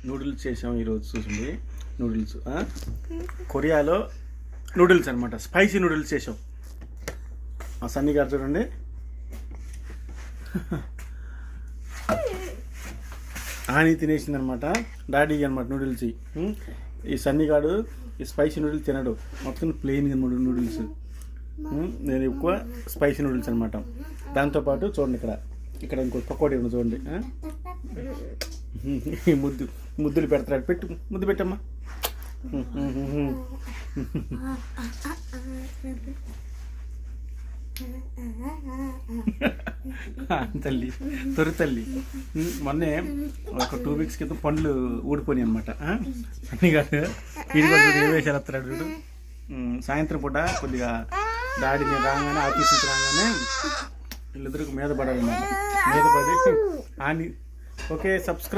Noodles చేసాం ఈరోజు. చూసింది నూడిల్స్, కొరియాలో నూడిల్స్ అనమాట. స్పైసీ నూడిల్స్ చేసాం. మా సన్నీ గారు చూడండి, ఆని తినేసింది అనమాట. డాడీ అనమాట నూడిల్స్. ఈ సన్నీ గారు ఈ స్పైసీ నూడిల్స్ తినడు, మొత్తం ప్లెయిన్ నూడిల్స్. నేను ఎక్కువ స్పైసీ నూడిల్స్ అనమాట. దాంతోపాటు చూడండి ఇక్కడ ఇంకో పకోడీ ఉంది చూడండి. ముద్దులు పెడతాడు. ముద్దు పెట్టమ్మా. తల్లి తల్లి మొన్నే ఒక 2 weeks క్రితం పండ్లు ఊడిపోయి అనమాట. అన్నీ కాదు ఇది కూడా ఏ వేషాలు వస్తాడు చూడు. సాయంత్రం పూట కొద్దిగా డాడీ నేను రాగానే ఆఫీస్ నుంచి రాగానే వీళ్ళిద్దరికి మీద పడాలన్నమాట. మీద పడి అని ఓకే సబ్స్క్రైబ్.